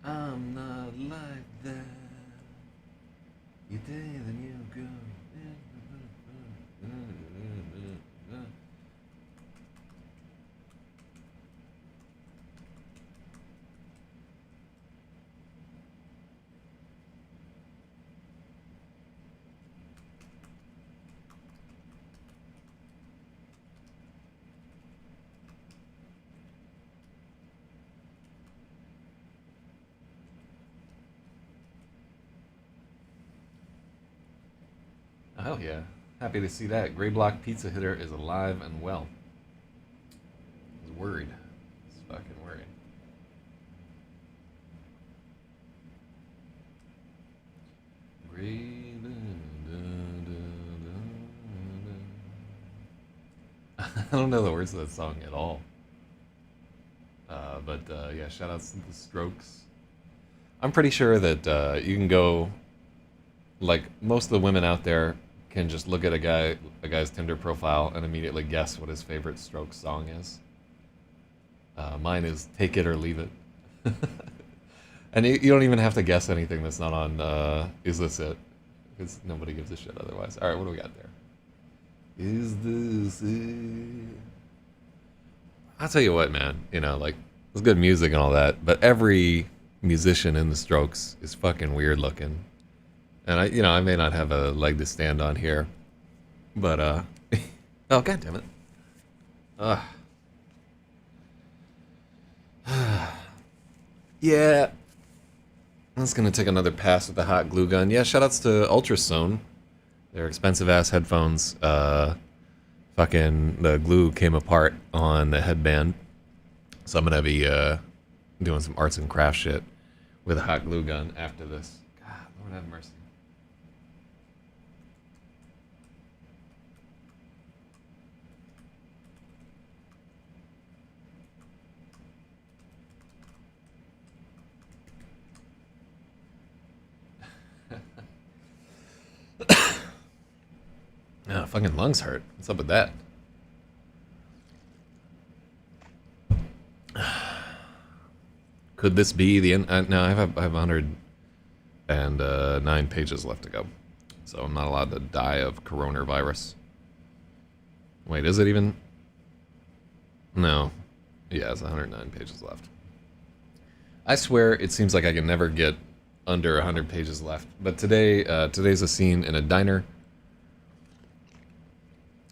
I'm not like that. You day, then you go. Oh, hell yeah. Happy to see that. Gray Block Pizza Hitter is alive and well. I was worried. I was fucking worried. Gray. I don't know the words of that song at all. But yeah, shout outs to the Strokes. I'm pretty sure that you can go, like, most of the women out there can just look at a guy's Tinder profile and immediately guess what his favorite Strokes song is. Mine is Take It or Leave It. And you don't even have to guess anything that's not on Is This It? Because nobody gives a shit otherwise. Alright, what do we got there? Is this it? I'll tell you what, man. You know, like, it's good music and all that, but every musician in the Strokes is fucking weird looking. And I may not have a leg to stand on here, but oh, god damn it. Yeah. I'm just gonna take another pass with the hot glue gun. Yeah, shoutouts to Ultrasone. They're expensive ass headphones. Fucking the glue came apart on the headband, so I'm gonna be doing some arts and crafts shit with a hot glue gun after this. God, Lord have mercy. Yeah, fucking lungs hurt. What's up with that? Could this be the end? No, I have 109 pages left to go, so I'm not allowed to die of coronavirus. Wait, is it even? No. Yeah, it's 109 pages left. I swear, it seems like I can never get under 100 pages left. But today's a scene in a diner.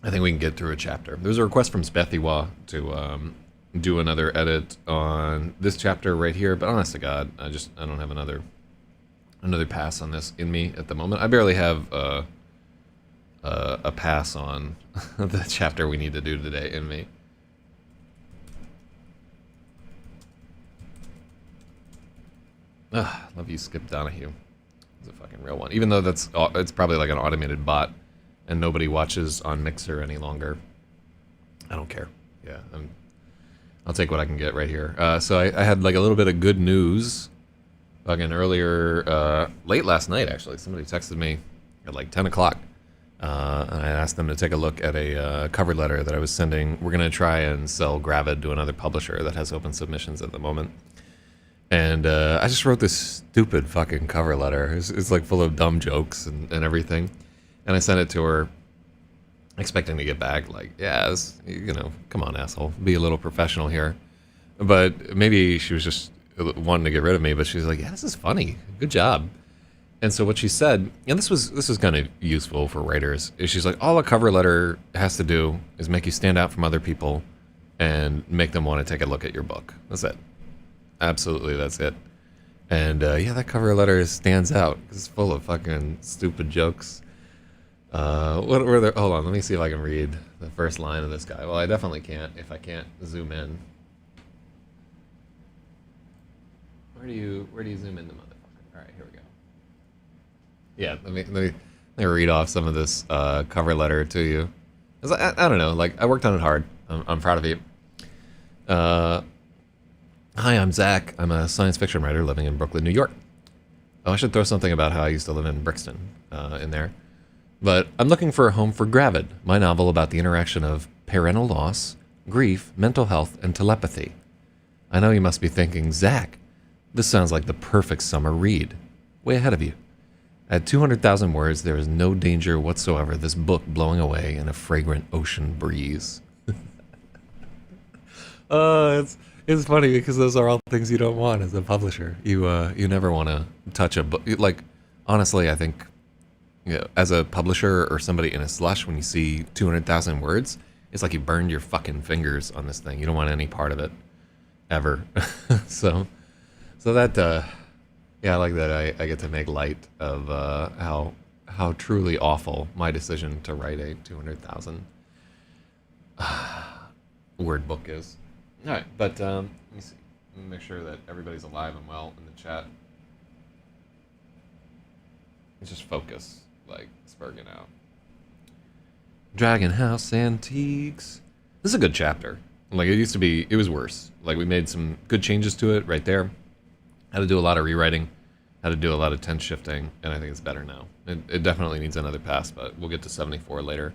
I think we can get through a chapter. There's a request from Spethiwa to do another edit on this chapter right here, but honest to God, I don't have another pass on this in me at the moment. I barely have a pass on the chapter we need to do today in me. Love you, Skip Donahue. It's a fucking real one. Even though it's probably like an automated bot, and nobody watches on Mixer any longer. I don't care. Yeah, I'll take what I can get right here. So I had like a little bit of good news. Fucking earlier, late last night actually, somebody texted me at like 10 o'clock. And I asked them to take a look at a cover letter that I was sending. We're going to try and sell Gravid to another publisher that has open submissions at the moment. And I just wrote this stupid fucking cover letter. It's like full of dumb jokes and everything. And I sent it to her, expecting to get back like, yeah, come on, asshole, be a little professional here. But maybe she was just wanting to get rid of me, but she's like, yeah, this is funny. Good job. And so what she said, and this was kind of useful for writers, is she's like, all a cover letter has to do is make you stand out from other people and make them want to take a look at your book. That's it. Absolutely, that's it. And yeah, that cover letter stands out. It's full of fucking stupid jokes. What were there? Hold on, let me see if I can read the first line of this guy. Well, I definitely can't if I can't zoom in. Where do you zoom in the motherfucker? All right, here we go. Yeah, let me read off some of this cover letter to you. I don't know, like I worked on it hard. I'm proud of you. Hi, I'm Zach. I'm a science fiction writer living in Brooklyn, New York. Oh, I should throw something about how I used to live in Brixton in there. But I'm looking for a home for Gravid, my novel about the interaction of parental loss, grief, mental health, and telepathy. I know you must be thinking, Zach, This sounds like the perfect summer read. Way ahead of you. At 200,000 words, there is no danger whatsoever this book blowing away in a fragrant ocean breeze. It's funny because those are all things you don't want as a publisher. You never want to touch a book. Like, honestly, I think, you know, as a publisher or somebody in a slush, when you see 200,000 words, it's like you burned your fucking fingers on this thing. You don't want any part of it ever. so that yeah, I like that I get to make light of how truly awful my decision to write a 200,000 word book is. All right, but let me see. Let me make sure that everybody's alive and well in the chat. Let's just focus, like Spurgeon out. Dragon House Antiques. This is a good chapter. Like, it used to be, it was worse. Like, we made some good changes to it right there. Had to do a lot of rewriting. Had to do a lot of tense shifting, and I think it's better now. It definitely needs another pass, but we'll get to 74 later.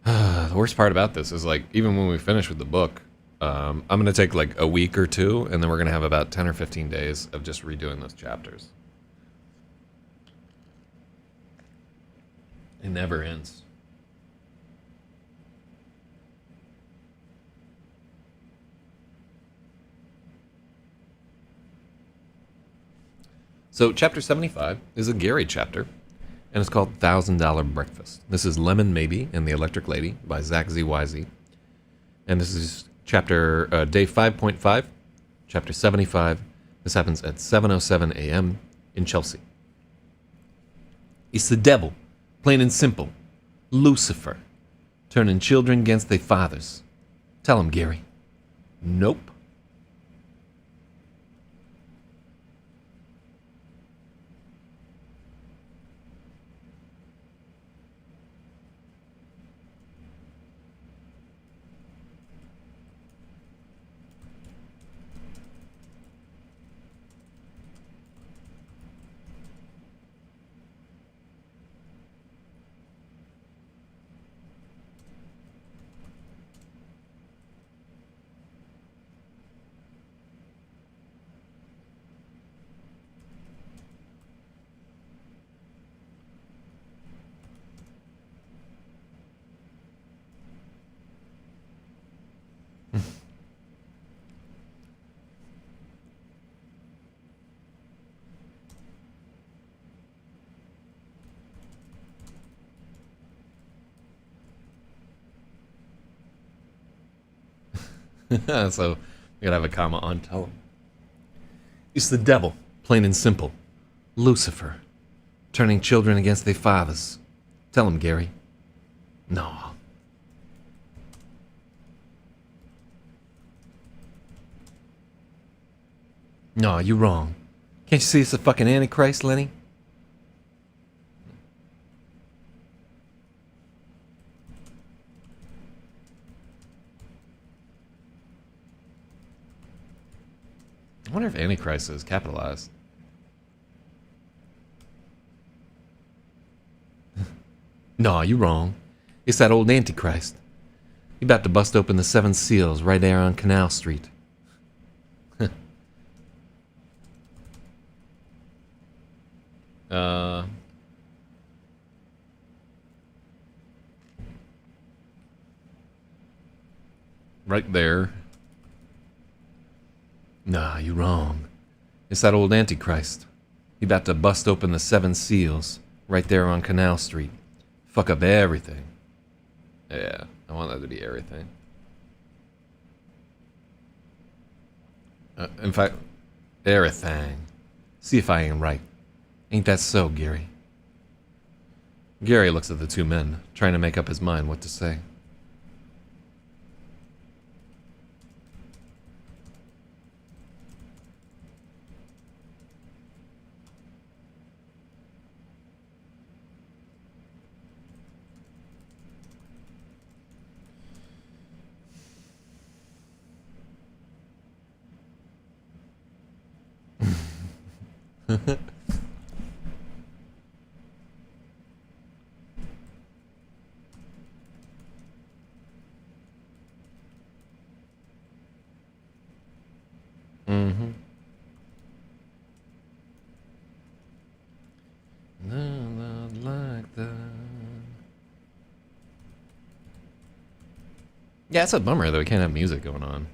The worst part about this is, like, even when we finish with the book, I'm going to take like a week or two, and then we're going to have about 10 or 15 days of just redoing those chapters. It never ends. So chapter 75 is a Gary chapter, and it's called $1,000 Breakfast. This is Lemon Maybe and the Electric Lady by Zak Zyz. And this is chapter day 5.5, chapter 75. This happens at 7:07 a.m. in Chelsea. It's the devil, plain and simple. Lucifer, turning children against their fathers. Tell him, Gary. Nope. So you gotta have a comma on tell him. It's the devil, plain and simple. Lucifer, turning children against their fathers. Tell him, Gary. No. No, you're wrong. Can't you see it's the fucking Antichrist, Lenny? I wonder if Antichrist is capitalized. No, you're wrong. It's that old Antichrist. He about to bust open the 7 seals right there on Canal Street. Right there. Nah, you're wrong. It's that old Antichrist. He about to bust open the 7 seals right there on Canal Street. Fuck up everything. Yeah, I want that to be everything. In fact, everything. See if I ain't right. Ain't that so, Gary? Gary looks at the two men, trying to make up his mind what to say. Mm-hmm. Yeah, it's a bummer that we can't have music going on.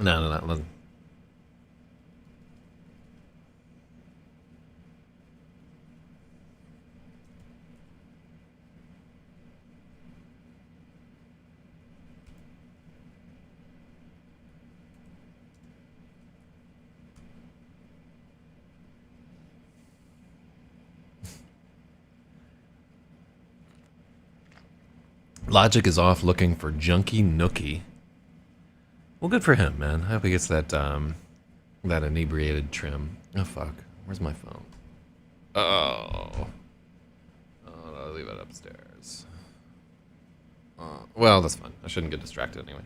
No. Logic is off looking for Junkie Nookie. Well, good for him, man. I hope he gets that that inebriated trim. Oh fuck, where's my phone? Oh, I'll leave it upstairs. Well, that's fine. I shouldn't get distracted anyway.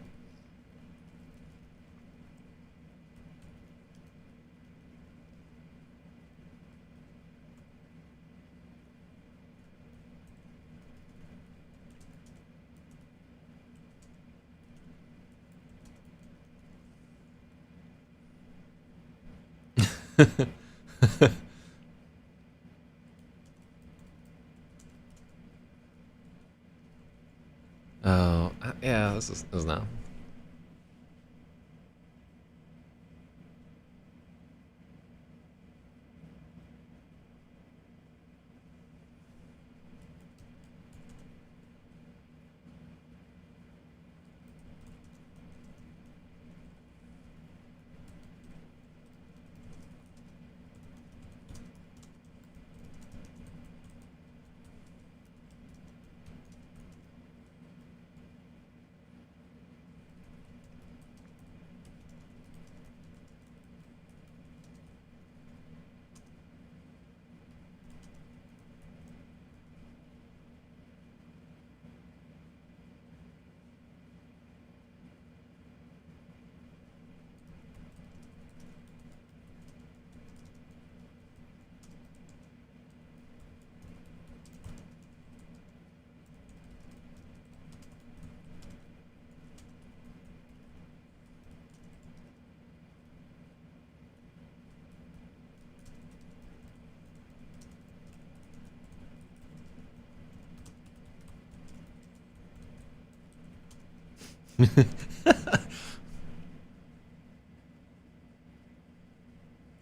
Oh, yeah, this is now.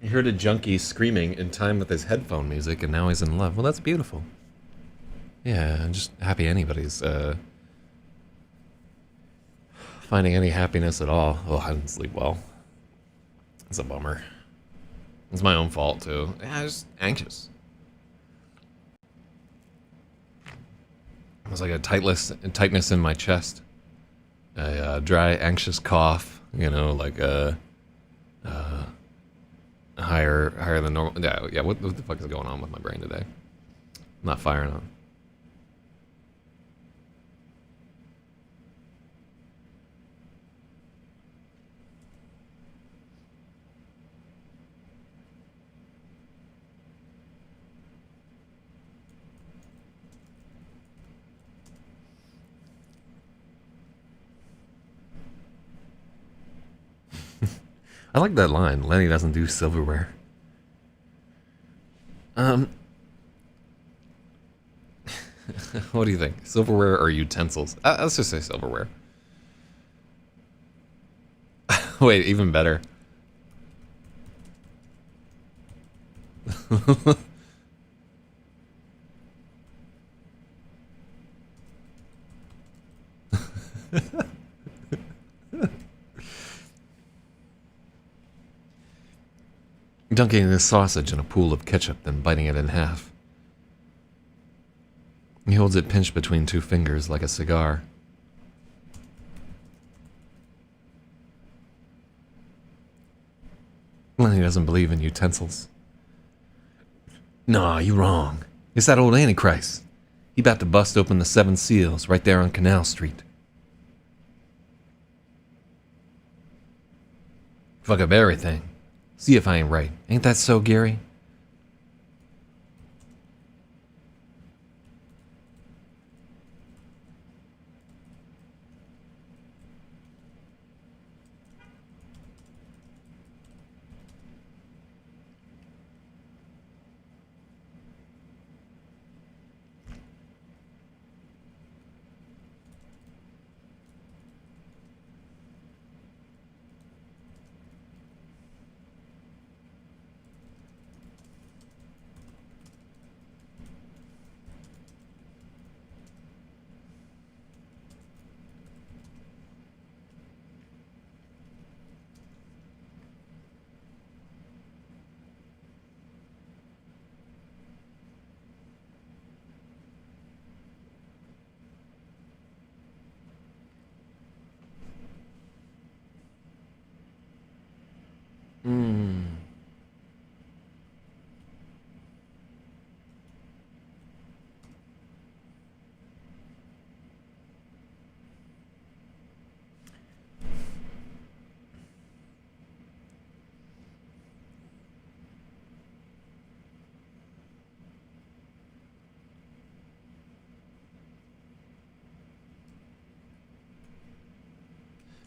He heard a junkie screaming in time with his headphone music, and now he's in love. Well, that's beautiful. Yeah, I'm just happy anybody's finding any happiness at all. Oh, I didn't sleep well. It's a bummer. It's my own fault, too. Yeah, I was anxious. It was like a tightness in my chest. A dry, anxious cough. You know, like a higher than normal. Yeah. What the fuck is going on with my brain today? I'm not firing on. I like that line. Lenny doesn't do silverware. What do you think? Silverware or utensils? Let's just say silverware. Wait, even better. Dunking his sausage in a pool of ketchup, then biting it in half. He holds it pinched between two fingers like a cigar. Lenny doesn't believe in utensils. Nah, you wrong. It's that old Antichrist. He about to bust open the 7 Seals right there on Canal Street. Fuck up everything. See if I ain't right. Ain't that so, Gary?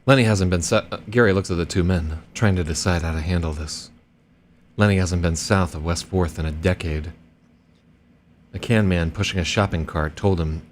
Lenny hasn't been Gary looks at the two men, trying to decide how to handle this. Lenny hasn't been south of West 4th in a decade. A can man pushing a shopping cart told him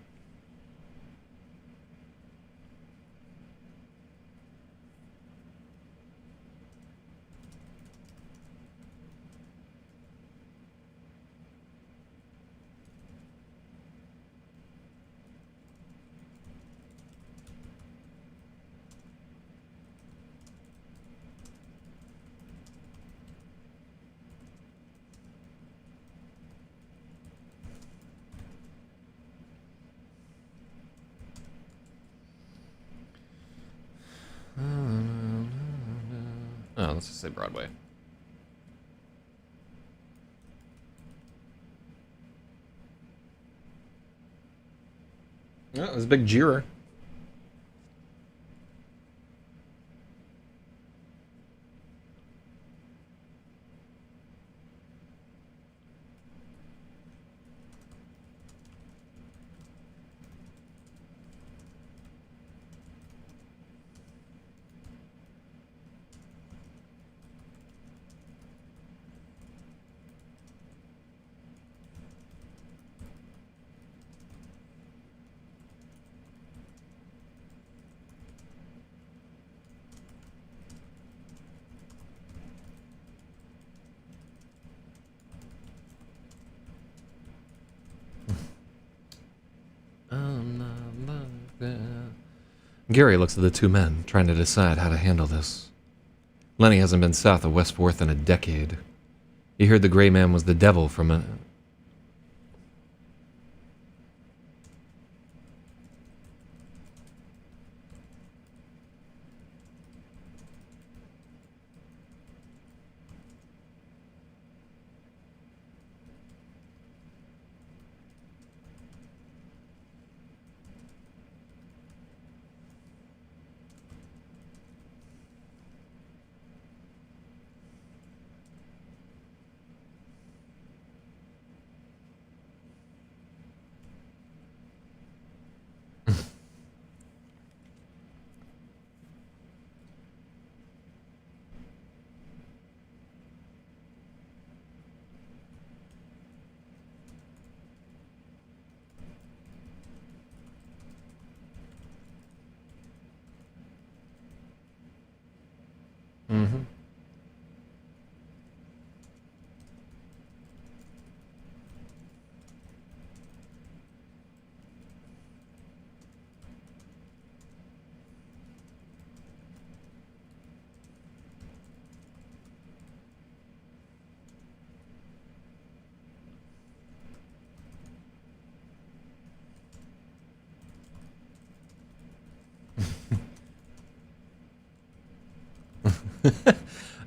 oh, let's just say Broadway. Oh, it was a big jeerer. Gary looks at the two men, trying to decide how to handle this. Lenny hasn't been south of West 4th in a decade. He heard the gray man was the devil from a... Mm-hmm.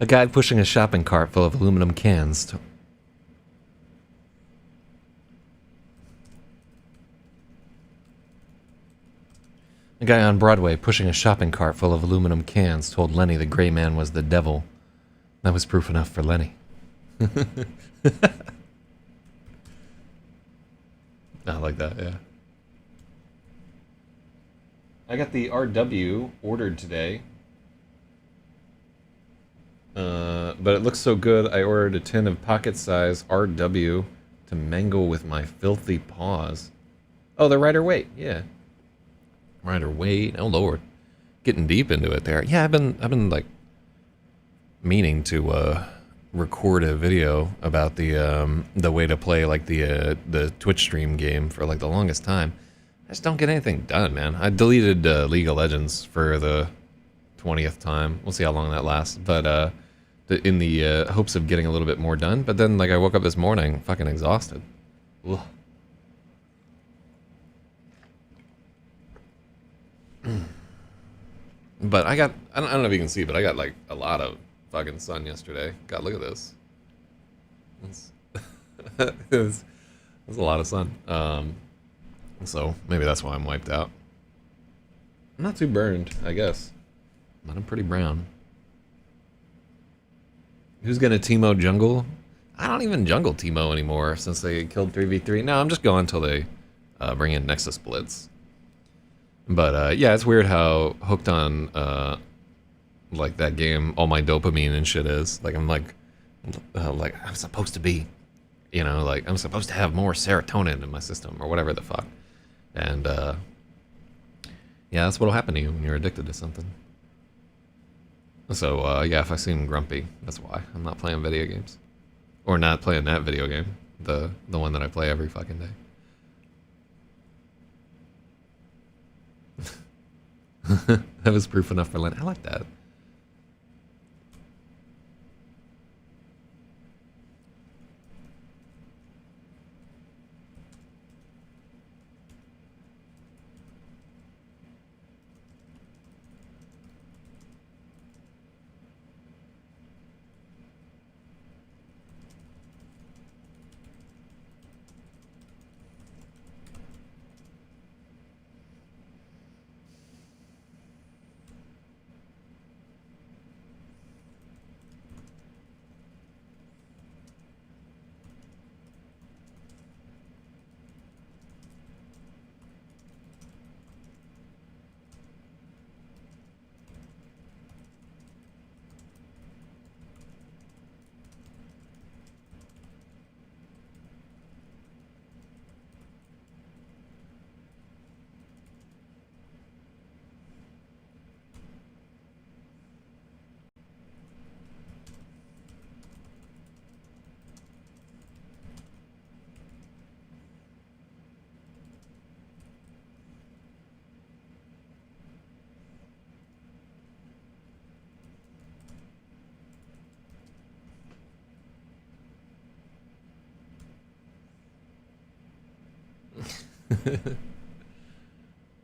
A guy pushing a shopping cart full of aluminum cans. A guy on Broadway pushing a shopping cart full of aluminum cans told Lenny the gray man was the devil. That was proof enough for Lenny. I like that, yeah. I got the RW ordered today. But it looks so good, I ordered a tin of pocket-size RW to mangle with my filthy paws. Oh, the Rider Waite, yeah. Rider Waite, oh lord. Getting deep into it there. Yeah, I've been like meaning to record a video about the way to play like the Twitch stream game for like the longest time. I just don't get anything done, man. I deleted League of Legends for the 20th time. We'll see how long that lasts, but in the hopes of getting a little bit more done. But then like I woke up this morning fucking exhausted. Ugh. But I don't know if you can see, but I got like a lot of fucking sun yesterday. God, look at this. It was a lot of sun. So maybe that's why I'm wiped out. I'm not too burned, I guess. But I'm pretty brown. Who's gonna Teemo jungle? I don't even jungle Teemo anymore since they killed 3v3. No, I'm just going until they bring in Nexus Blitz. But yeah, it's weird how hooked on like that game all my dopamine and shit is. Like I'm like I'm supposed to be, you know, like I'm supposed to have more serotonin in my system or whatever the fuck. And yeah, that's what'll happen to you when you're addicted to something. So yeah, if I seem grumpy, that's why I'm not playing video games, or not playing that video game, the one that I play every fucking day. That was proof enough for Len. I like that.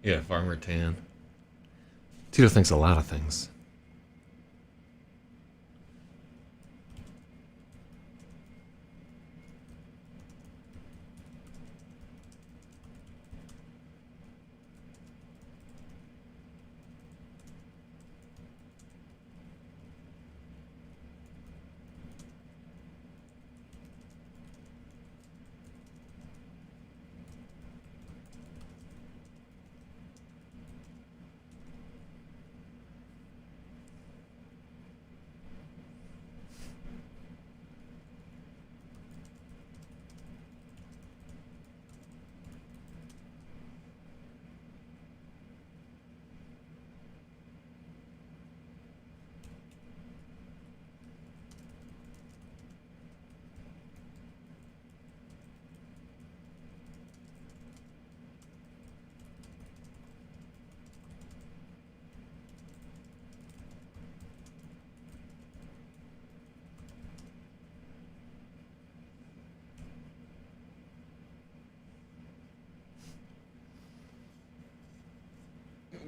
Yeah, Farmer Tan. Tito thinks a lot of things.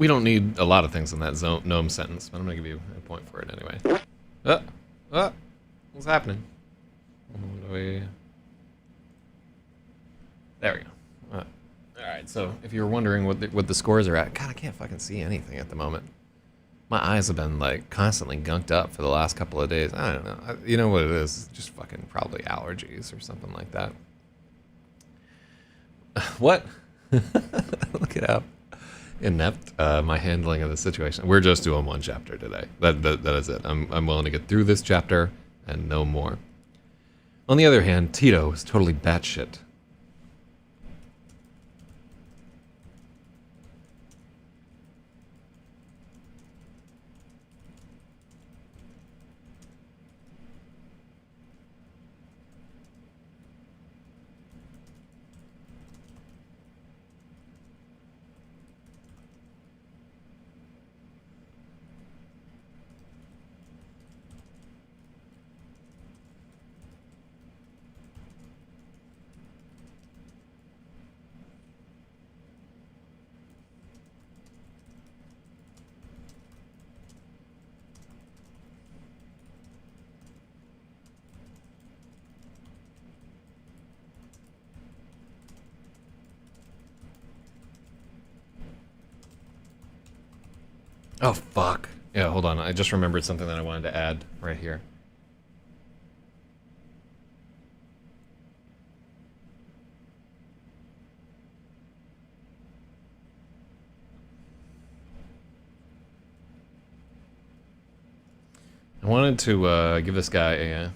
We don't need a lot of things in that gnome sentence, but I'm gonna give you a point for it anyway. What's happening? There we go. Alright, so if you're wondering what the scores are at, God, I can't fucking see anything at the moment. My eyes have been, like, constantly gunked up for the last couple of days. I don't know. You know what it is? Just fucking probably allergies or something like that. What? Look it up. Inept, my handling of the situation. We're just doing one chapter today. That is it. I'm willing to get through this chapter and no more. On the other hand, Tito is totally batshit. Oh, fuck. Yeah, hold on. I just remembered something that I wanted to add right here. I wanted to give this guy a...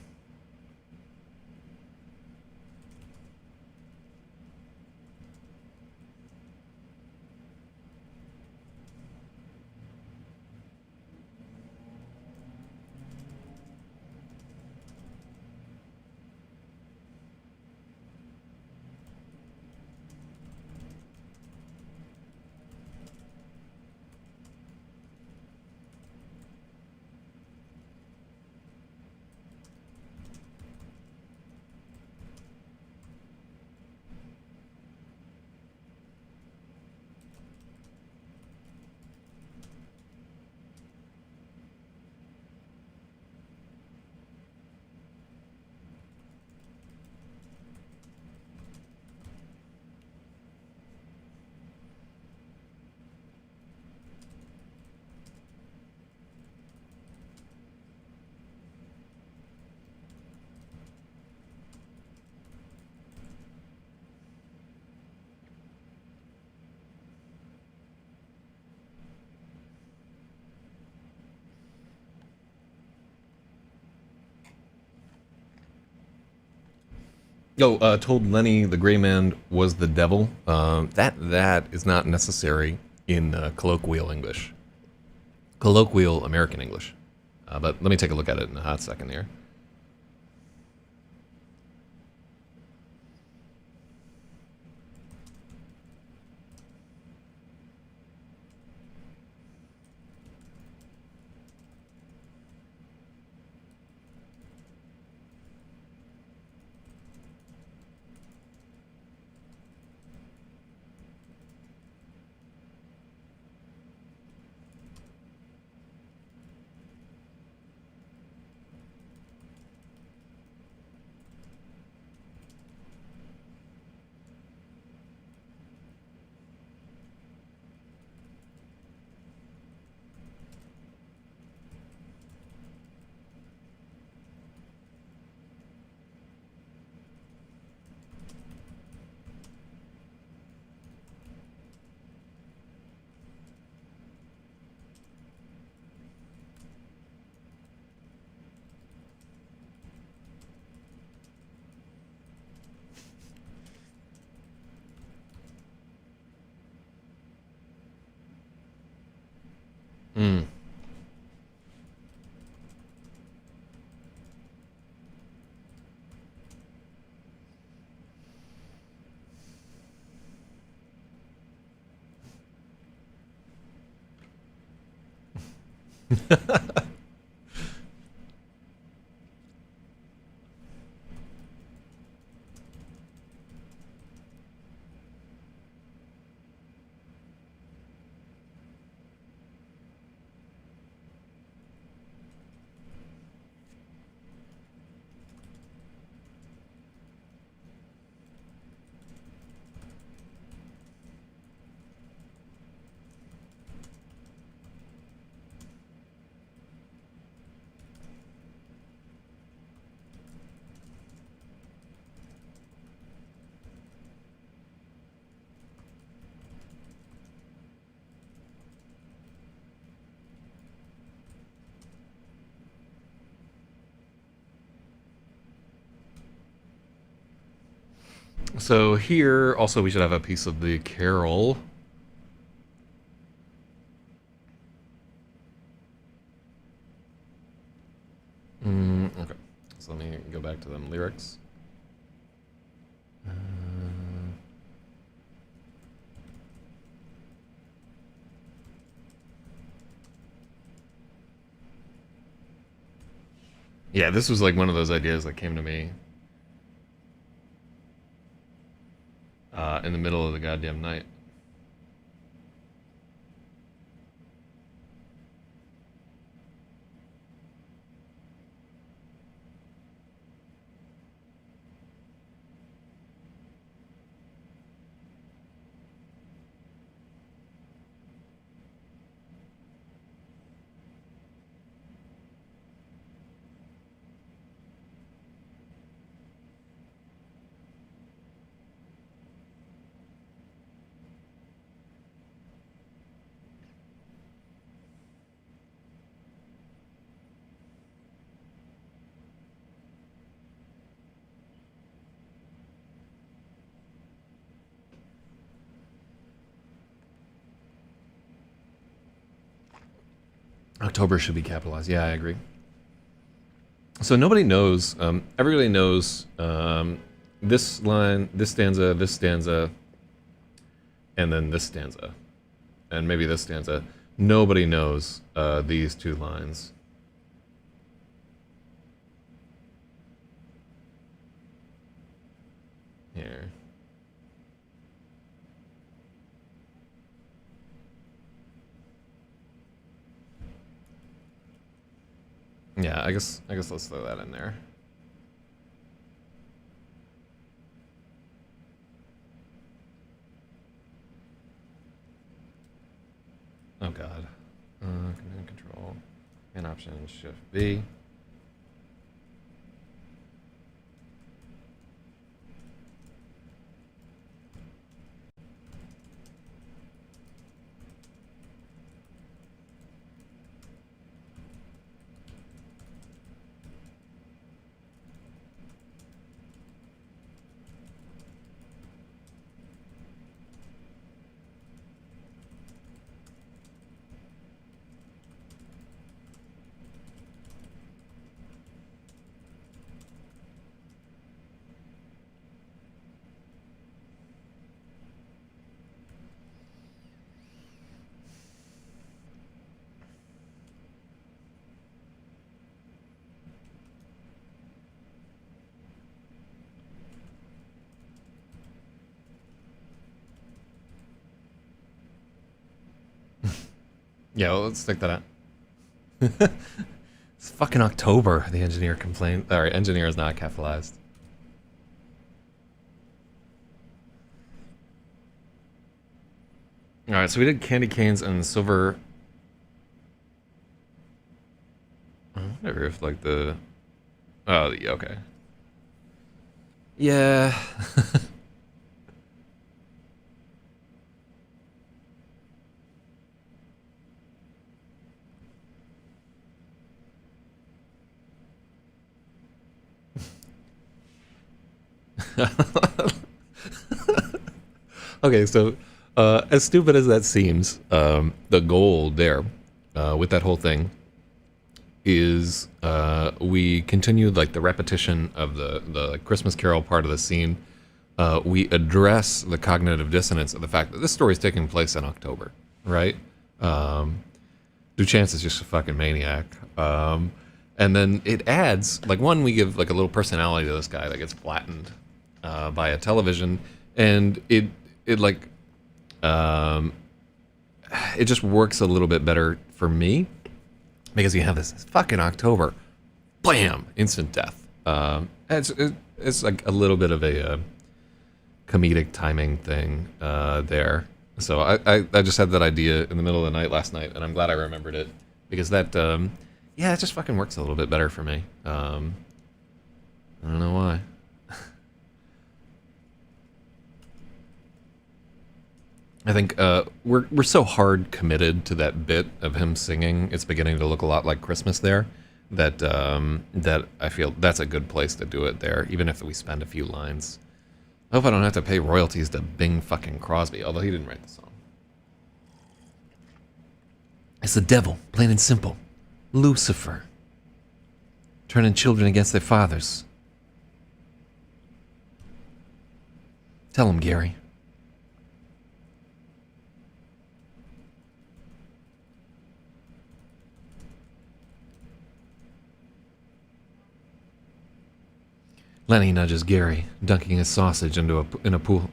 told Lenny the Gray Man was the devil. That is not necessary in colloquial English. Colloquial American English. But let me take a look at it in a hot second here. Hmm. So here, also, we should have a piece of the carol. Okay, so let me go back to them lyrics. Yeah, this was like one of those ideas that came to me in the middle of the goddamn night. October should be capitalized. Yeah, I agree. So nobody knows. Everybody knows this line, this stanza, and then this stanza, and maybe this stanza. Nobody knows these two lines. Here. Yeah, I guess let's throw that in there. Oh god. Command control. And option shift V. Yeah, well, let's stick that out. It's fucking October, the engineer complained. Alright, engineer is not capitalized. Alright, so we did candy canes and silver. I wonder if, like, the... Oh, yeah, okay. Yeah. Okay, so as stupid as that seems, the goal there with that whole thing is we continued like the repetition of the Christmas Carol part of the scene. We address the cognitive dissonance of the fact that this story is taking place in October, right? Duchance is just a fucking maniac. And then it adds, like, one, we give like a little personality to this guy that gets flattened by a television, and it like it just works a little bit better for me because you have this fucking October, blam, instant death. It's like a little bit of a comedic timing thing there. So I just had that idea in the middle of the night last night, and I'm glad I remembered it because that yeah, it just fucking works a little bit better for me. I don't know why. I think we're so hard committed to that bit of him singing. It's beginning to look a lot like Christmas there. That I feel that's a good place to do it there, even if we spend a few lines I hope I don't have to pay royalties to Bing fucking Crosby, although he didn't write the song. It's the devil, plain and simple. Lucifer. Turning children against their fathers. Tell him, Gary. Lenny nudges Gary, dunking his sausage in a pool.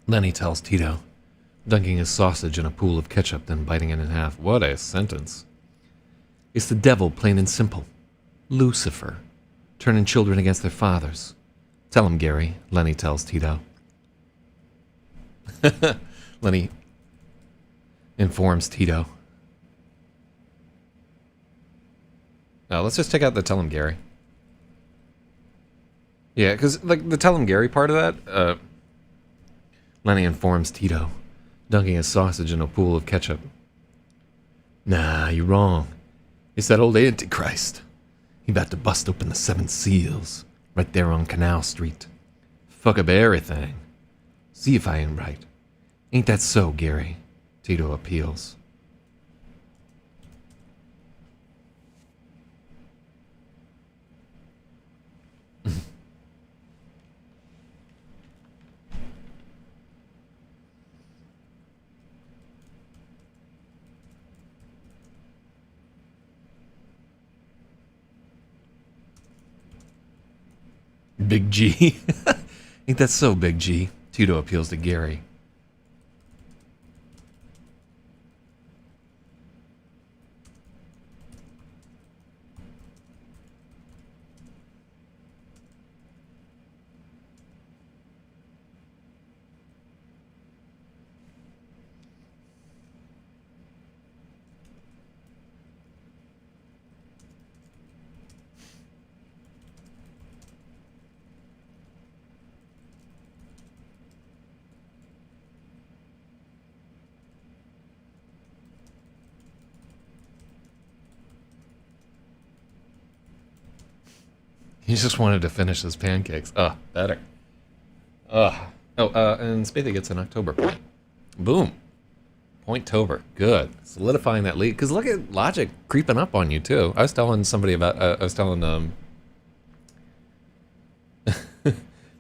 Lenny tells Tito, dunking his sausage in a pool of ketchup, then biting it in half. What a sentence. It's the devil, plain and simple. Lucifer. Turning children against their fathers. Tell him, Gary, Lenny tells Tito. Lenny informs Tito. Now, let's just take out the tell him, Gary. Yeah, because like the tell him, Gary part of that, Lenny informs Tito, dunking his sausage in a pool of ketchup. Nah, you're wrong. It's that old Antichrist. He about to bust open the 7 seals, right there on Canal Street. Fuck up everything. See if I ain't right. Ain't that so, Gary? Tito appeals. Big G. Ain't that so, Big G? Tito appeals to Gary. He just wanted to finish his pancakes. Better. And Spathy gets an October point. Boom. Pointtober. Good. Solidifying that lead. Because look at Logic creeping up on you, too. I was telling somebody about...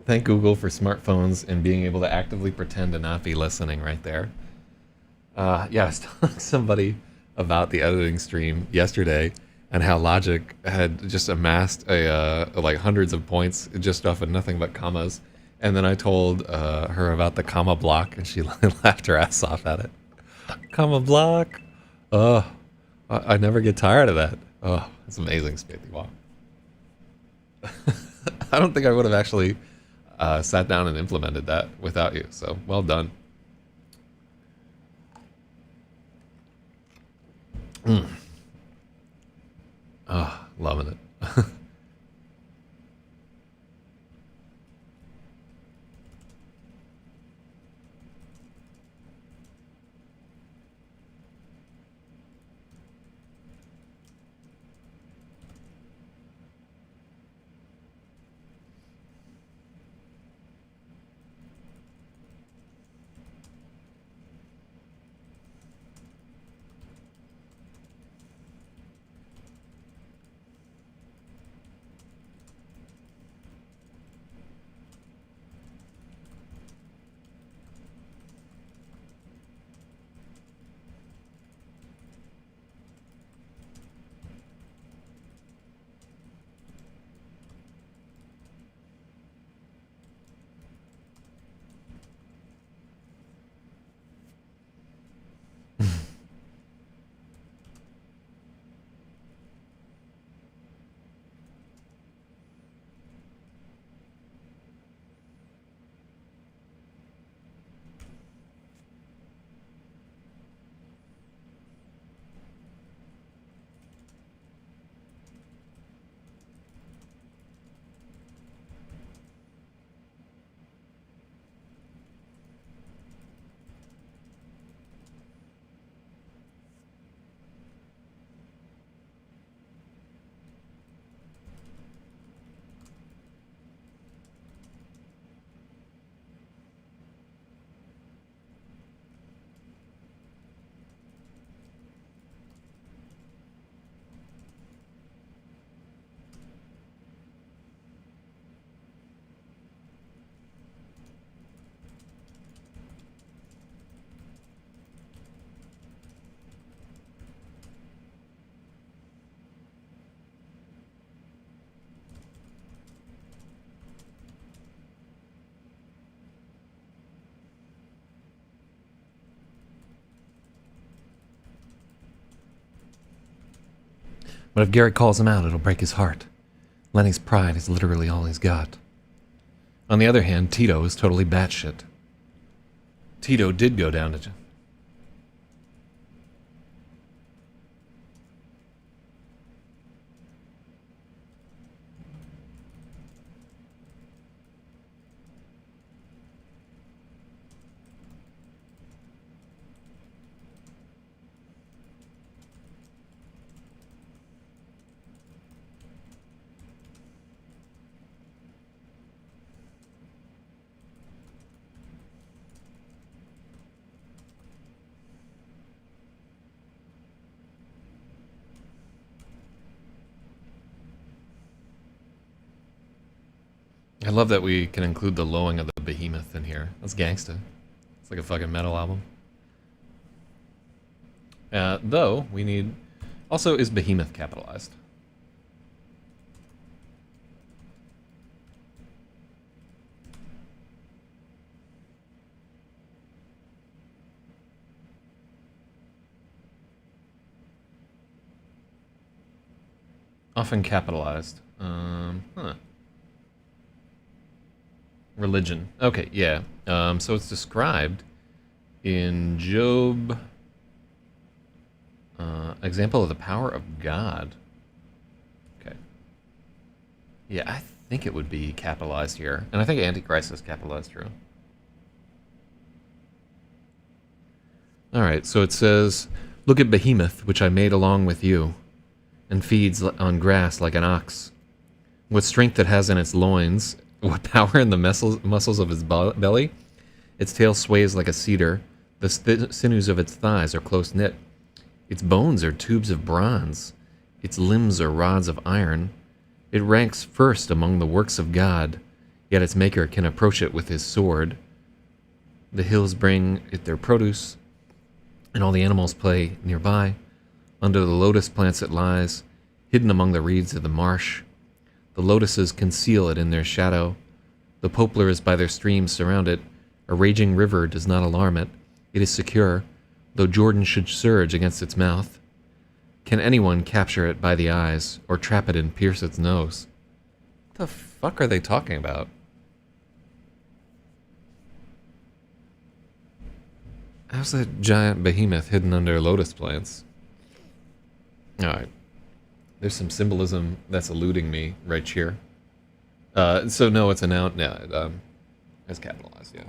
thank Google for smartphones and being able to actively pretend to not be listening right there. Yeah, I was telling somebody about the editing stream yesterday and how Logic had just amassed like hundreds of points just off of nothing but commas. And then I told her about the comma block, and she laughed her ass off at it. Comma block. I never get tired of that. Oh, it's amazing, Spathy Walk. I don't think I would have actually sat down and implemented that without you. So well done. Loving it. But if Garrett calls him out, it'll break his heart. Lenny's pride is literally all he's got. On the other hand, Tito is totally batshit. Tito did go down to... I love that we can include the lowing of the behemoth in here. That's gangsta. It's like a fucking metal album. Though, we need... Also, is behemoth capitalized? Often capitalized. Huh. Religion. Okay, yeah. So it's described in Job. Example of the power of God. Okay. Yeah, I think it would be capitalized here. And I think Antichrist is capitalized here. Alright, so it says, "Look at Behemoth, which I made along with you, and feeds on grass like an ox. What strength it has in its loins, what power in the muscles of its belly. Its tail sways like a cedar. The sinews of its thighs are close-knit. Its bones are tubes of bronze. Its limbs are rods of iron. It ranks first among the works of God, yet its maker can approach it with his sword. The hills bring it their produce, and all the animals play nearby. Under the lotus plants it lies, hidden among the reeds of the marsh. The lotuses conceal it in their shadow. The poplars by their streams surround it. A raging river does not alarm it. It is secure, though Jordan should surge against its mouth. Can anyone capture it by the eyes, or trap it and pierce its nose?" What the fuck are they talking about? How's that giant behemoth hidden under lotus plants? Alright. There's some symbolism that's eluding me right here. So no, it's a noun. Yeah, it's capitalized, yeah.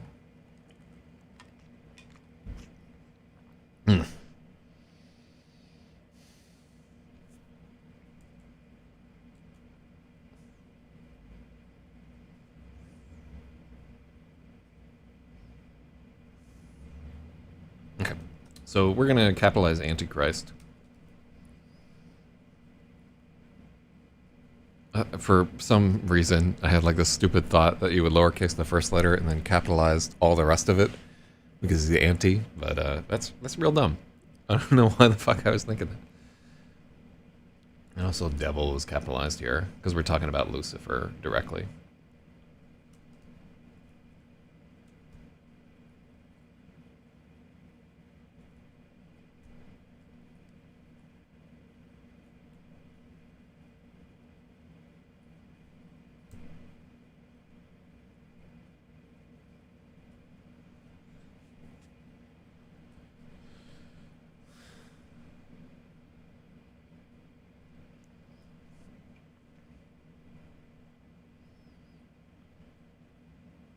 Okay, so we're gonna capitalize Antichrist. For some reason, I had like this stupid thought that you would lowercase the first letter and then capitalize all the rest of it because it's the anti, but that's real dumb. I don't know why the fuck I was thinking that. And also devil was capitalized here because we're talking about Lucifer directly.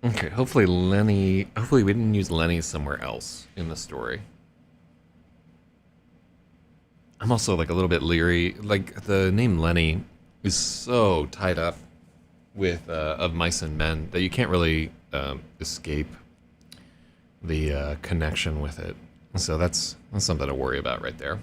Okay, hopefully we didn't use Lenny somewhere else in the story. I'm also like a little bit leery, like the name Lenny is so tied up with Of Mice and Men that you can't really escape the connection with it. So that's something to worry about right there.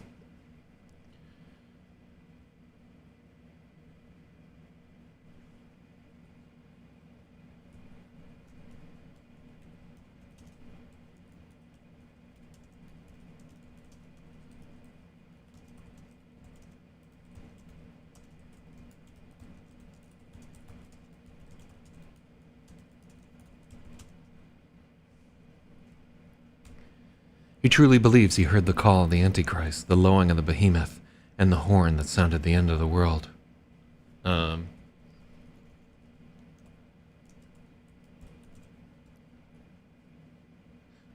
He truly believes he heard the call of the Antichrist, the lowing of the behemoth, and the horn that sounded the end of the world. Um,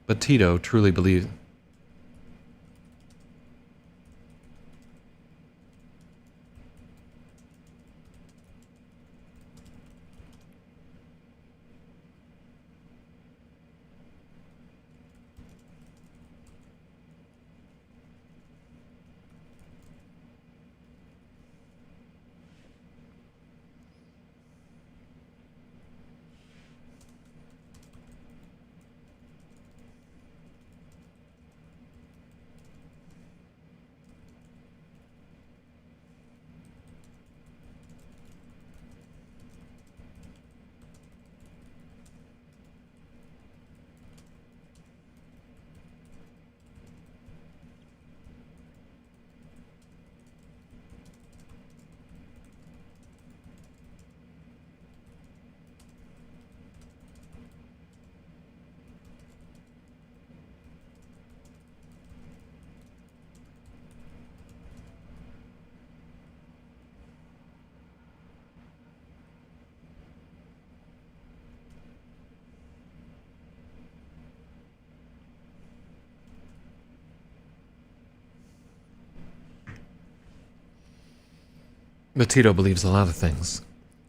but Tito truly believes... But Tito believes a lot of things.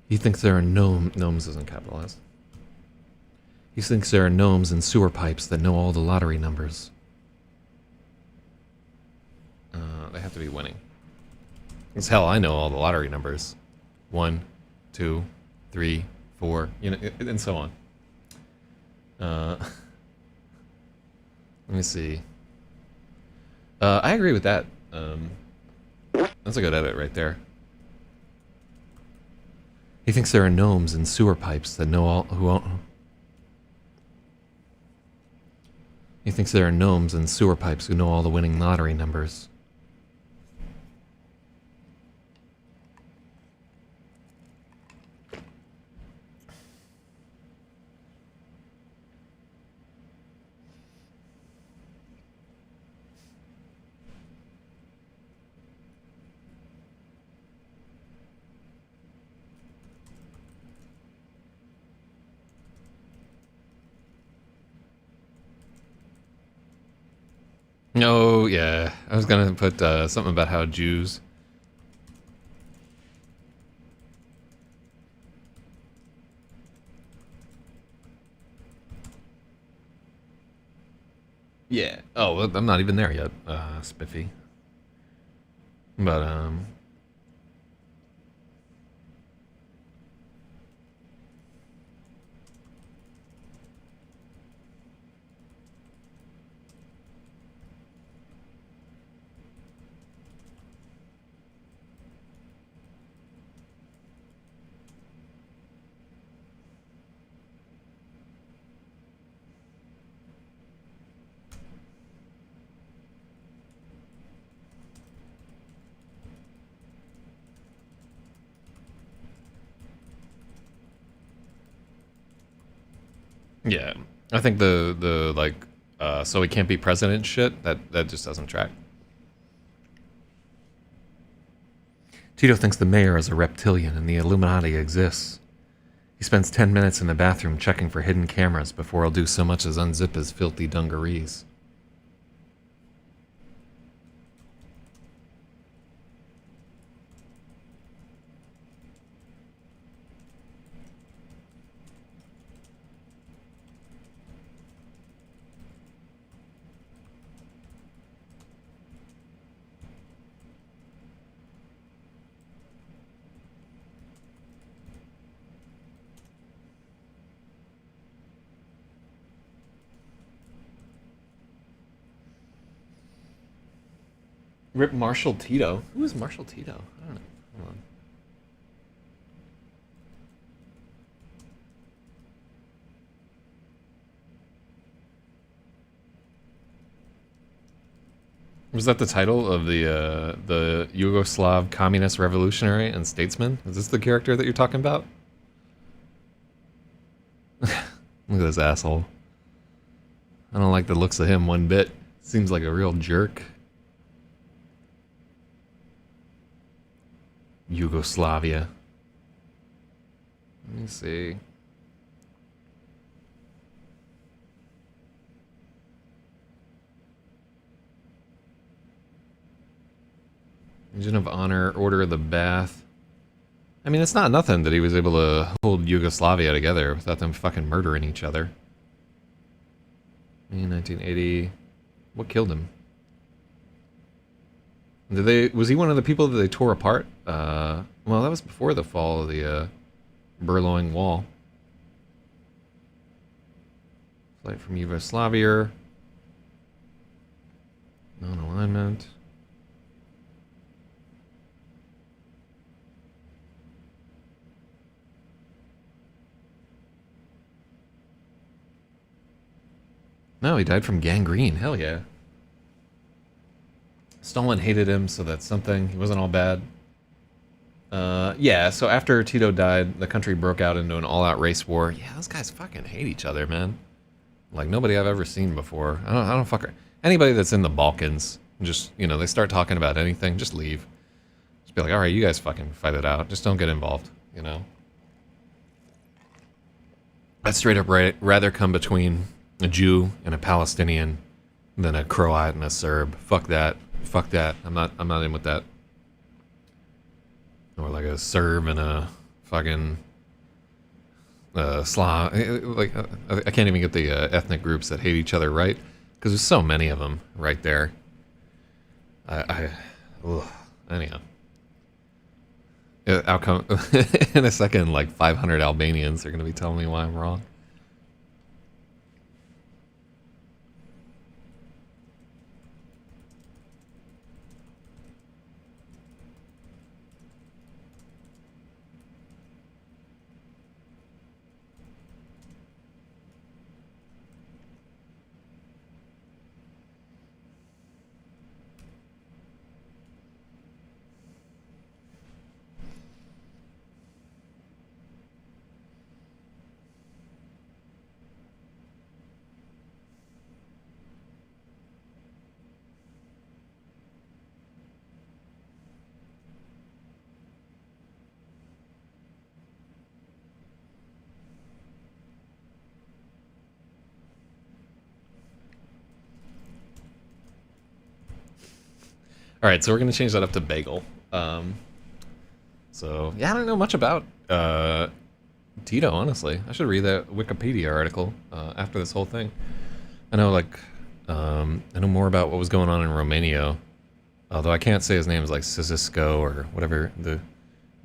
He thinks there are gnomes isn't capitalized. He thinks there are gnomes in sewer pipes that know all the lottery numbers. They have to be winning. As hell, I know all the lottery numbers. 1, 2, 3, 4, you know, and so on. Let me see. I agree with that. That's a good edit right there. He thinks there are gnomes in sewer pipes that know all He thinks there are gnomes in sewer pipes who know all the winning lottery numbers. Oh, yeah. I was gonna put something about how Jews... Yeah. Oh, well, I'm not even there yet, Spiffy. But, yeah. I think the like, so he can't be president shit, that just doesn't track. Tito thinks the mayor is a reptilian and the Illuminati exists. He spends 10 minutes in the bathroom checking for hidden cameras before he'll do so much as unzip his filthy dungarees. Rip Marshall Tito. Who is Marshall Tito? I don't know. Hold on. Was that the title of the Yugoslav communist revolutionary and statesman? Is this the character that you're talking about? Look at this asshole. I don't like the looks of him one bit. Seems like a real jerk. Yugoslavia. Let me see. Legion of Honor, Order of the Bath. I mean, it's not nothing that he was able to hold Yugoslavia together without them fucking murdering each other. In 1980, what killed him? Was he one of the people that they tore apart? Well, that was before the fall of the Berlin Wall. Flight from Yugoslavia. Non-alignment. No, he died from gangrene. Hell yeah. Stalin hated him, so that's something. He wasn't all bad. Yeah, so after Tito died, the country broke out into an all-out race war. Yeah, those guys fucking hate each other, man. Like nobody I've ever seen before. I don't fuck. Anybody that's in the Balkans, just, you know, they start talking about anything, just leave. Just be like, all right, you guys fucking fight it out. Just don't get involved, you know? I'd straight up rather come between a Jew and a Palestinian than a Croat and a Serb. Fuck that. Fuck that. I'm not in with that. Or like a Serb and a fucking Slav. Like I can't even get the ethnic groups that hate each other right, because there's so many of them right there. Anyhow. Outcome in a second, like 500 Albanians are going to be telling me why I'm wrong. All right, so we're gonna change that up to bagel. So yeah, I don't know much about Tito, honestly. I should read that Wikipedia article after this whole thing. I know, like, I know more about what was going on in Romania, although I can't say his name is like Sisisco or whatever that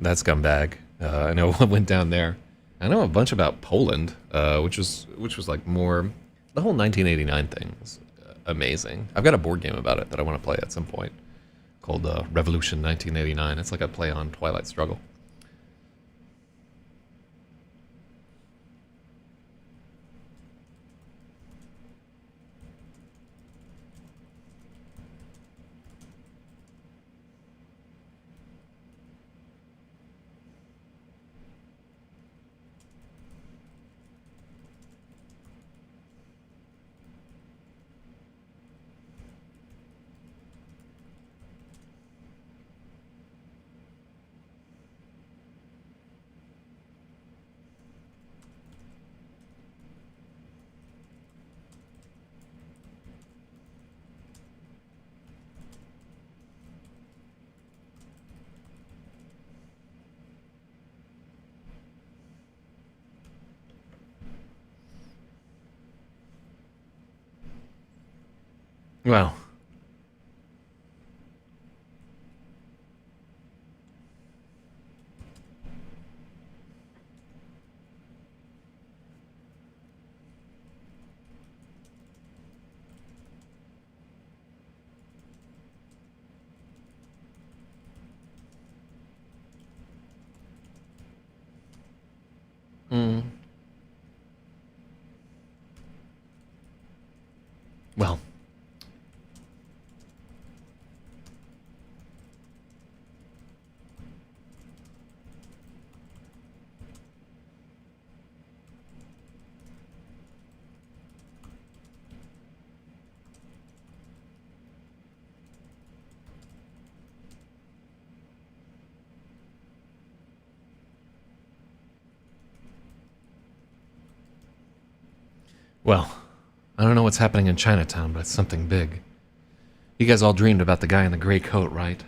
scumbag. I know what went down there. I know a bunch about Poland, which was like more the whole 1989 thing was amazing. I've got a board game about it that I want to play at some point, called Revolution 1989. It's like a play on Twilight Struggle. Well, mm, well, Well, I don't know what's happening in Chinatown, but it's something big. You guys all dreamed about the guy in the gray coat, right?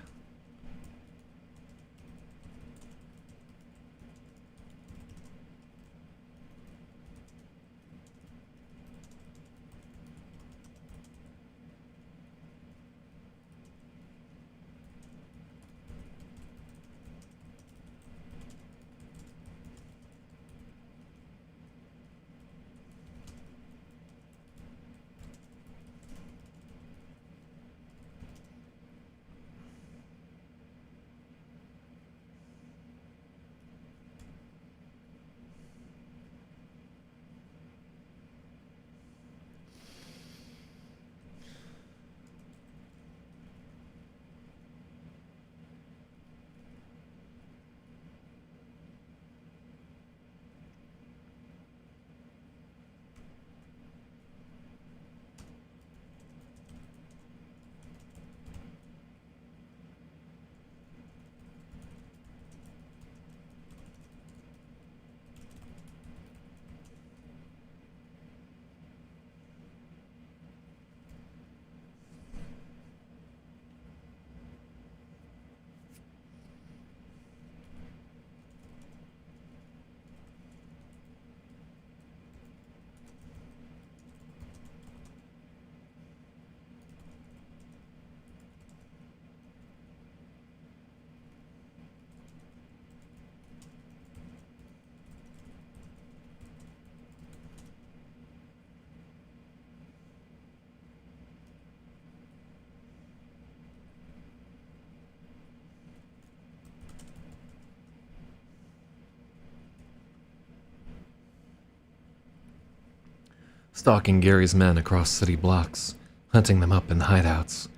Stalking Gary's men across city blocks, hunting them up in hideouts,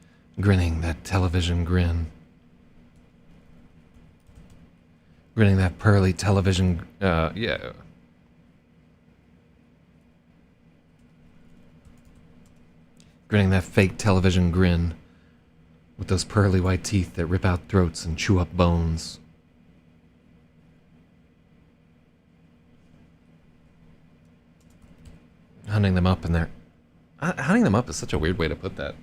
grinning that television grin. Grinning that pearly television, yeah. Grinning that fake television grin with those pearly white teeth that rip out throats and chew up bones. Hunting them up in there. Hunting them up is such a weird way to put that.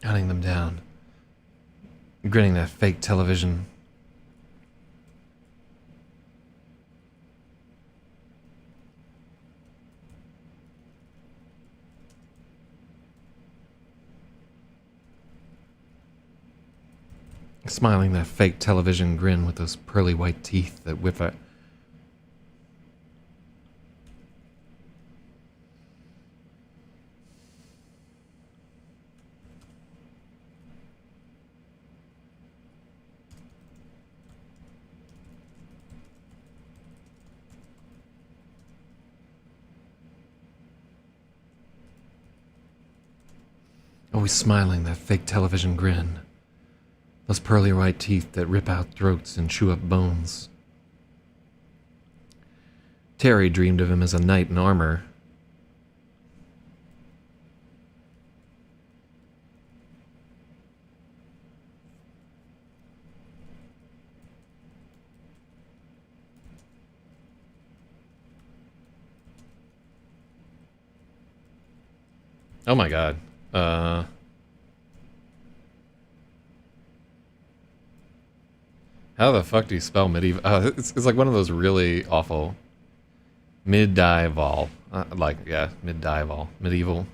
Hunting them down. Grinning that fake television. Smiling that fake television grin with those pearly white teeth that whip out. Always smiling that fake television grin. Those pearly white teeth that rip out throats and chew up bones. Terry dreamed of him as a knight in armor. Oh my god. How the fuck do you spell medieval? It's like one of those really awful medieval. Yeah, medieval. Medieval.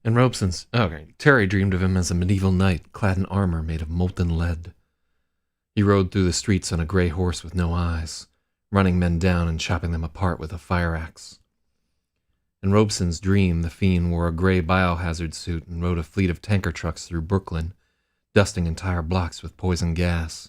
And Robeson's... Okay. Terry dreamed of him as a medieval knight, clad in armor made of molten lead. He rode through the streets on a gray horse with no eyes, running men down and chopping them apart with a fire axe. In Robeson's dream, the fiend wore a gray biohazard suit and rode a fleet of tanker trucks through Brooklyn, dusting entire blocks with poison gas.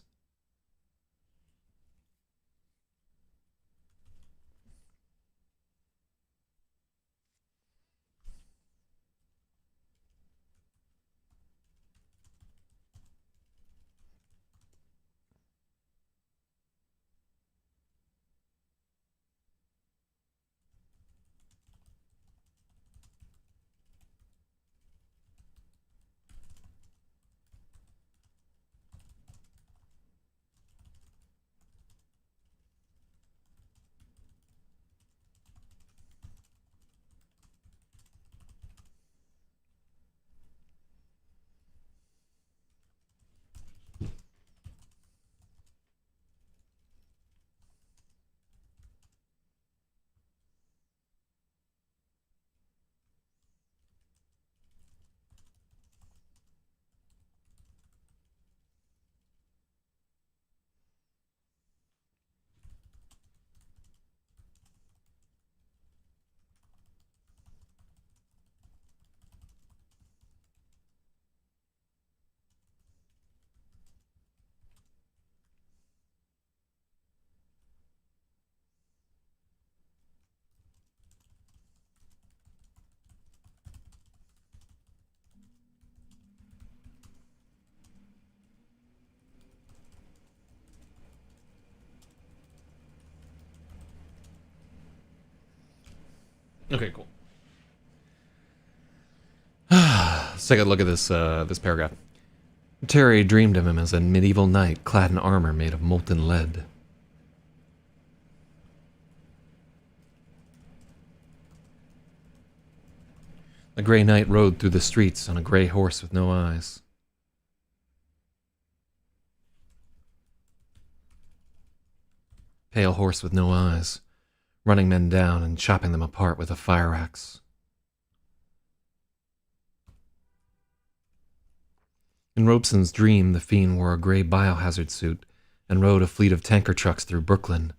Okay, cool. Let's take a look at this paragraph. Terry dreamed of him as a medieval knight clad in armor made of molten lead. The gray knight rode through the streets on a gray horse with no eyes. Pale horse with no eyes, running men down and chopping them apart with a fire axe. In Robeson's dream, the fiend wore a gray biohazard suit and rode a fleet of tanker trucks through Brooklyn.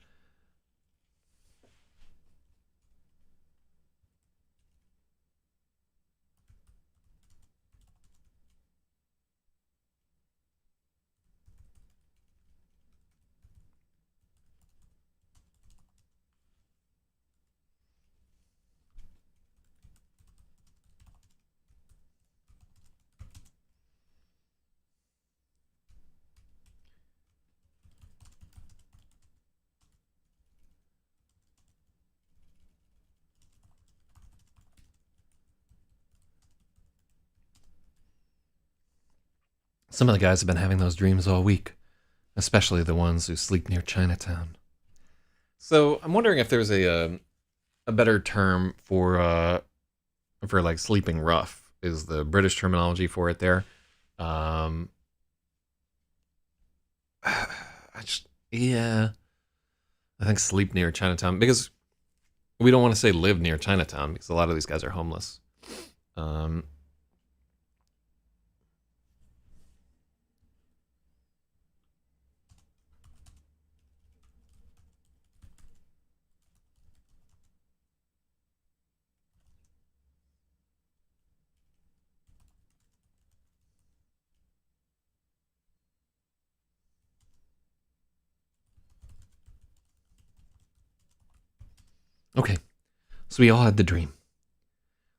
Some of the guys have been having those dreams all week, especially the ones who sleep near Chinatown. So I'm wondering if there's a better term for like sleeping rough. Is the British terminology for it there? Um, yeah, I think sleep near Chinatown because we don't want to say live near Chinatown because a lot of these guys are homeless. Um, okay, so we all had the dream.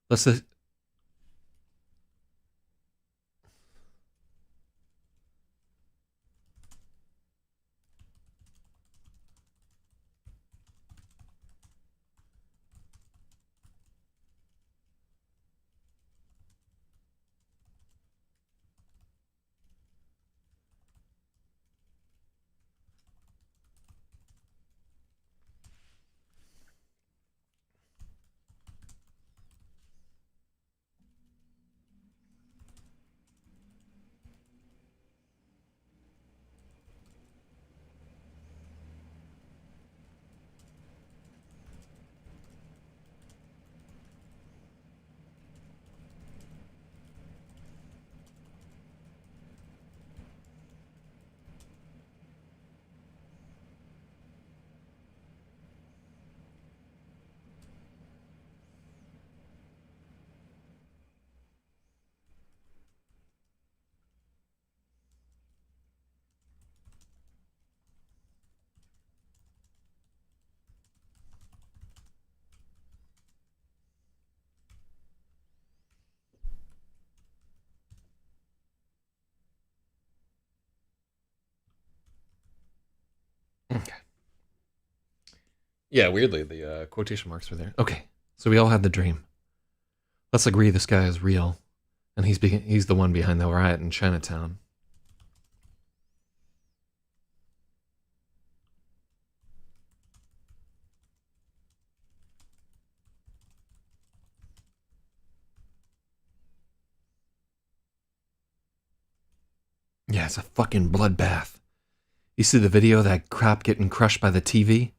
Let's Yeah, weirdly, the quotation marks were there. Okay, so we all had the dream. Let's agree this guy is real, and he's the one behind the riot in Chinatown. Yeah, it's a fucking bloodbath. You see the video of that crap getting crushed by the TV?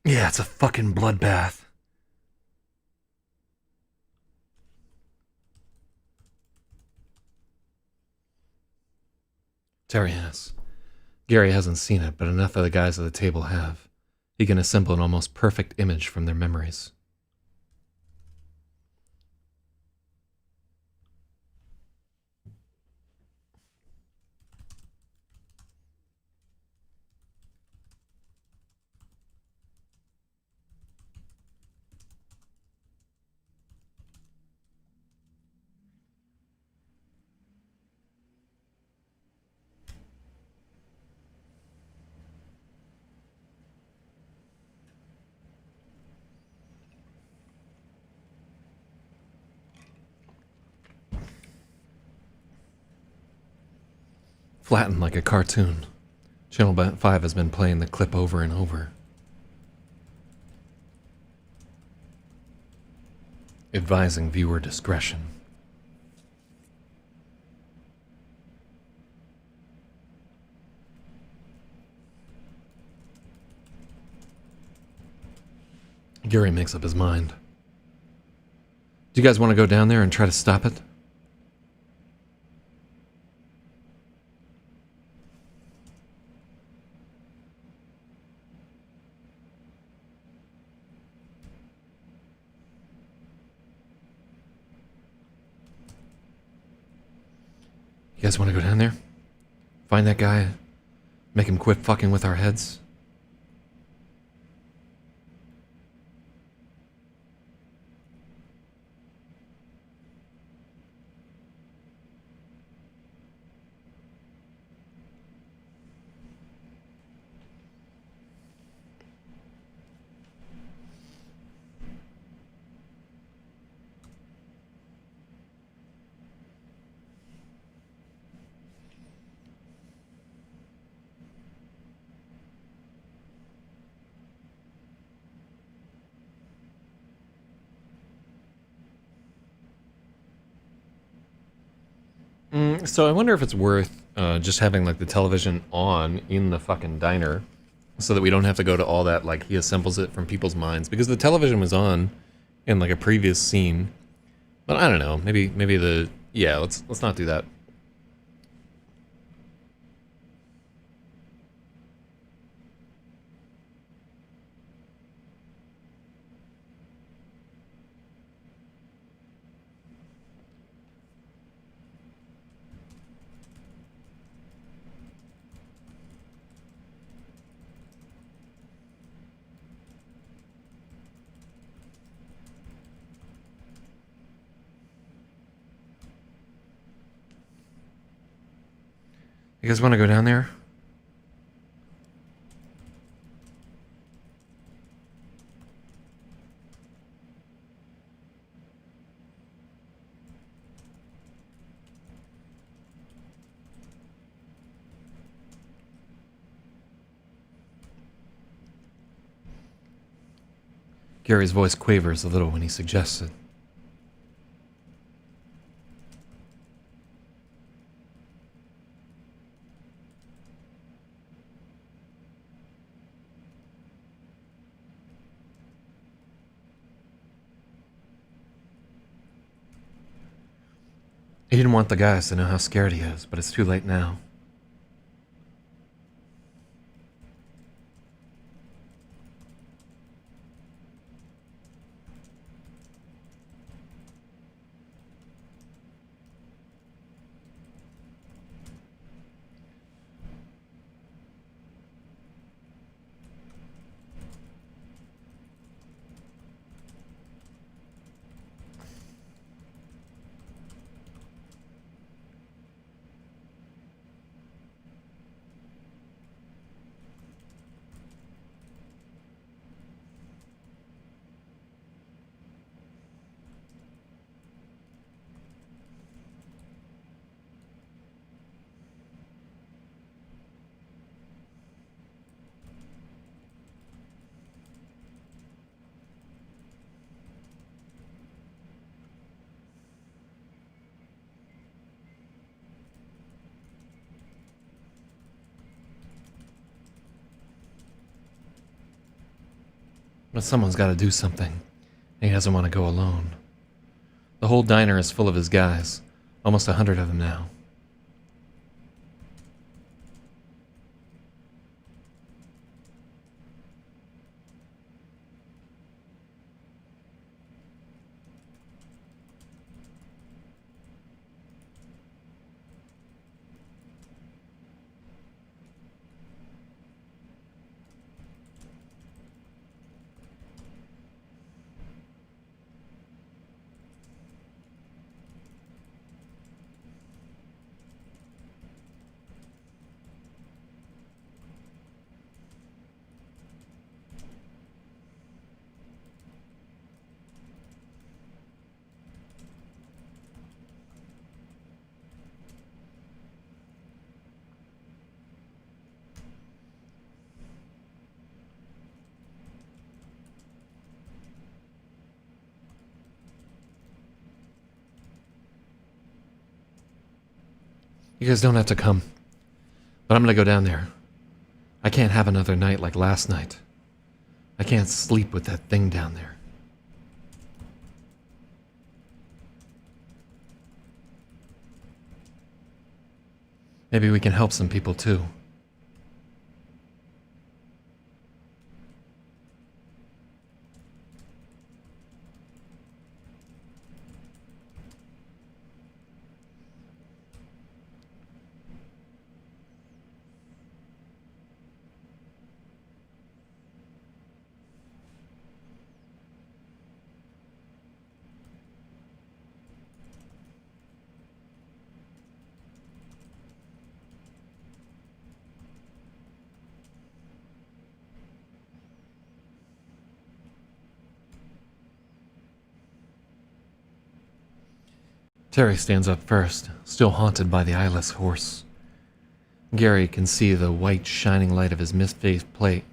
Yeah, it's a fucking bloodbath. Terry has. Gary hasn't seen it, but enough of the guys at the table have. He can assemble an almost perfect image from their memories. Flattened like a cartoon. Channel 5 has been playing the clip over and over. Advising viewer discretion. Gary makes up his mind. Do you guys want to go down there and try to stop it? You guys want to go down there? Find that guy? Make him quit fucking with our heads? So I wonder if it's worth just having like the television on in the fucking diner so that we don't have to go to all that, like he assembles it from people's minds, because the television was on in like a previous scene. But I don't know, maybe let's not do that. You guys want to go down there? Gary's voice quavers a little when he suggests it. He didn't want the guys to know how scared he is, but it's too late now. But someone's got to do something, and he doesn't want to go alone. The whole diner is full of his guys, almost 100 of them now. You guys don't have to come. But I'm gonna go down there. I can't have another night like last night. I can't sleep with that thing down there. Maybe we can help some people too. Terry stands up first, still haunted by the eyeless horse. Gary can see the white shining light of his misfits plate.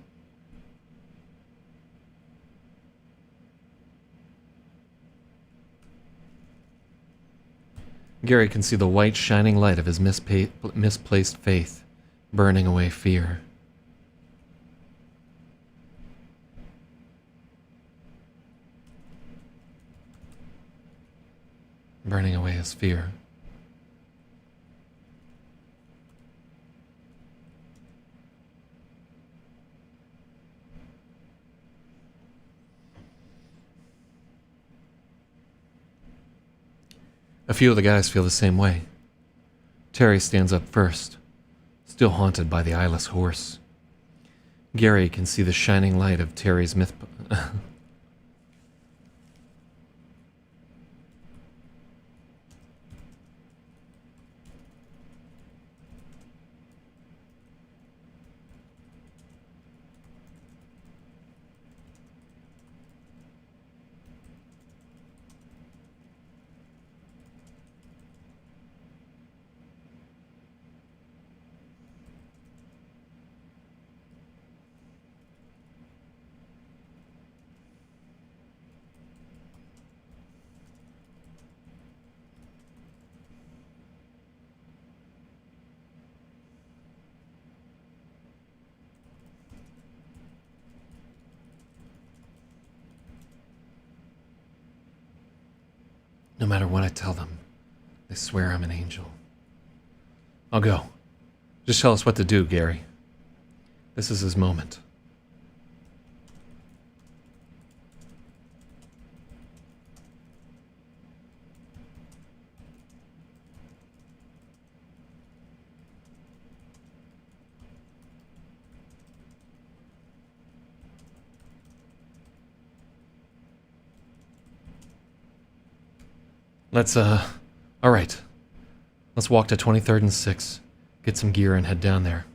Gary can see the white shining light of his misplaced faith, burning away fear. Burning away his fear. A few of the guys feel the same way. Terry stands up first, still haunted by the eyeless horse. Gary can see the shining light of Terry's No matter what I tell them, they swear I'm an angel. I'll go. Just tell us what to do, Gary. This is his moment. Alright. Let's walk to 23rd and 6th, get some gear and head down there.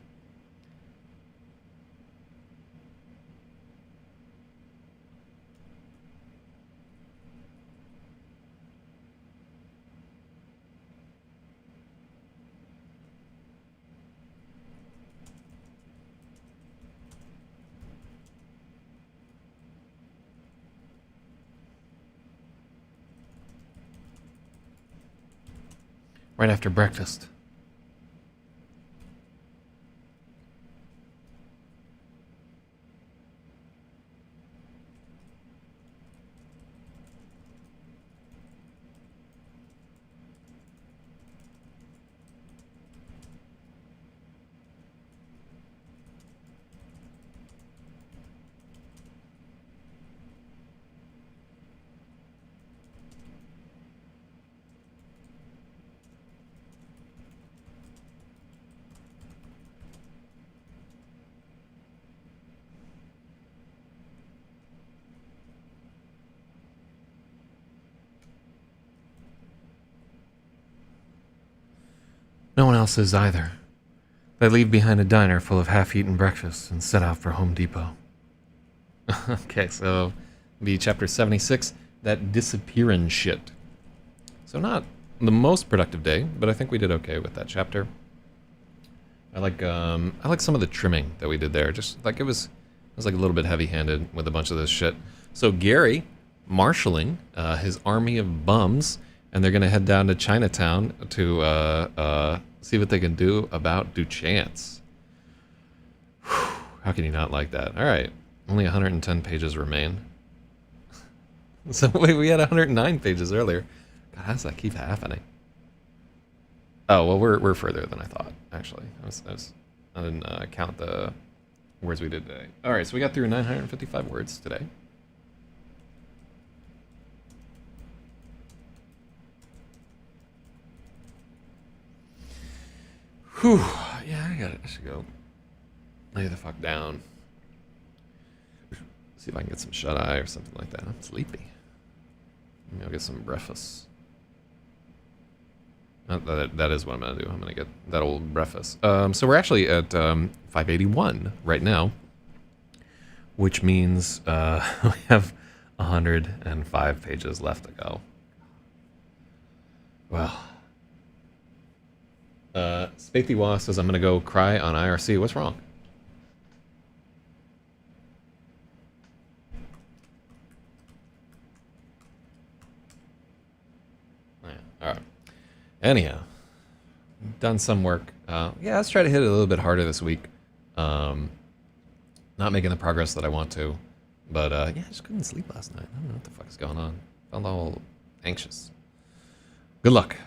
Right after breakfast. No one else is either. They leave behind a diner full of half-eaten breakfasts and set out for Home Depot. Okay, so be chapter 76, that disappearing shit. So not the most productive day, but I think we did okay with that chapter. I like some of the trimming that we did there. Just like it was like a little bit heavy-handed with a bunch of this shit. So Gary marshaling his army of bums and they're gonna head down to Chinatown to see what they can do about Duchance. How can you not like that? All right, only 110 pages remain. So wait, we had 109 pages earlier. God, how does that keep happening? Oh well, we're further than I thought. Actually, I didn't count the words we did today. All right, so we got through 955 words today. Whew. Yeah, I should go lay the fuck down. See if I can get some shut eye or something like that. I'm sleepy. Maybe I'll get some breakfast. That is what I'm gonna do. I'm gonna get that old breakfast. So we're actually at 581 right now, which means we have 105 pages left to go. Well, Spathy Wah says I'm gonna go cry on IRC. What's wrong? Yeah, all right. Anyhow, done some work. Yeah, let's try to hit it a little bit harder this week. Not making the progress that I want to, but yeah, I just couldn't sleep last night. I don't know what the fuck is going on. Felt all anxious. Good luck.